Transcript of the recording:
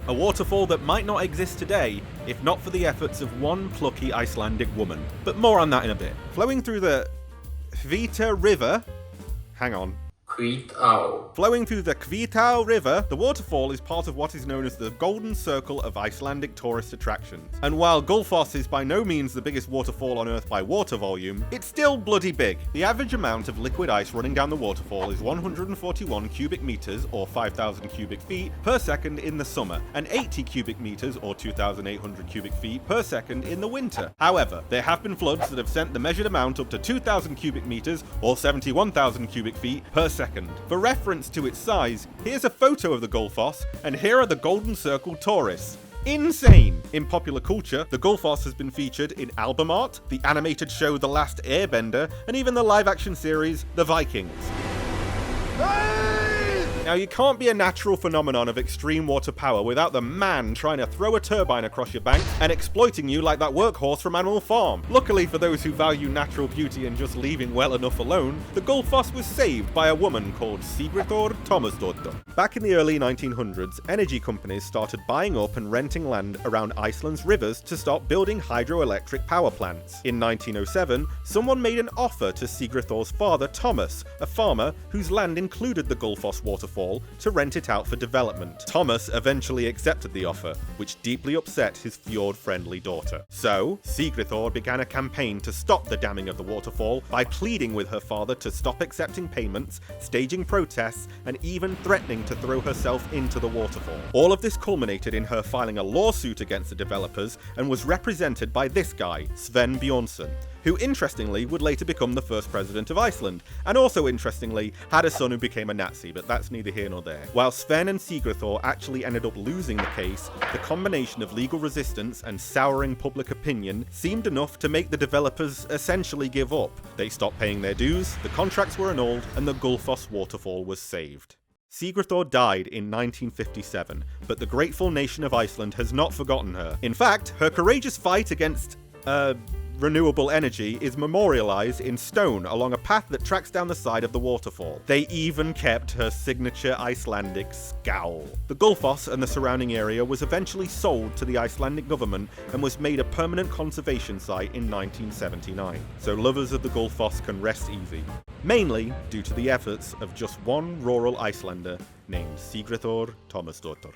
a waterfall that might not exist today if not for the efforts of one plucky Icelandic woman. But more on that in a bit. Flowing through the Hvítá River... Hang on. Flowing through the Hvítá River, the waterfall is part of what is known as the Golden Circle of Icelandic tourist attractions. And while Gullfoss is by no means the biggest waterfall on Earth by water volume, it's still bloody big. The average amount of liquid ice running down the waterfall is 141 cubic meters, or 5,000 cubic feet, per second in the summer, and 80 cubic meters, or 2,800 cubic feet, per second in the winter. However, there have been floods that have sent the measured amount up to 2,000 cubic meters, or 71,000 cubic feet, per second. For reference to its size, here's a photo of the Gullfoss, and here are the Golden Circle tourists. Insane! In popular culture, the Gullfoss has been featured in album art, the animated show The Last Airbender, and even the live-action series The Vikings. Now, you can't be a natural phenomenon of extreme water power without the man trying to throw a turbine across your bank and exploiting you like that workhorse from Animal Farm. Luckily for those who value natural beauty and just leaving well enough alone, the Gullfoss was saved by a woman called Sigríður Tómasdóttir. Back in the early 1900s, energy companies started buying up and renting land around Iceland's rivers to start building hydroelectric power plants. In 1907, someone made an offer to Sigríður's father, Thomas, a farmer whose land included the Gullfoss Waterfall, to rent it out for development. Thomas eventually accepted the offer, which deeply upset his fjord-friendly daughter. So, Sigríður began a campaign to stop the damming of the waterfall by pleading with her father to stop accepting payments, staging protests, and even threatening to throw herself into the waterfall. All of this culminated in her filing a lawsuit against the developers and was represented by this guy, Sveinn Björnsson, who interestingly would later become the first president of Iceland, and also interestingly had a son who became a Nazi, but that's neither here nor there. While Sveinn and Sigríður actually ended up losing the case, the combination of legal resistance and souring public opinion seemed enough to make the developers essentially give up. They stopped paying their dues, the contracts were annulled, and the Gullfoss waterfall was saved. Sigríður died in 1957, but the grateful nation of Iceland has not forgotten her. In fact, her courageous fight against, renewable energy is memorialized in stone along a path that tracks down the side of the waterfall. They even kept her signature Icelandic scowl. The Gullfoss and the surrounding area was eventually sold to the Icelandic government and was made a permanent conservation site in 1979. So lovers of the Gullfoss can rest easy. Mainly due to the efforts of just one rural Icelander named Sigríður Tómasdóttir.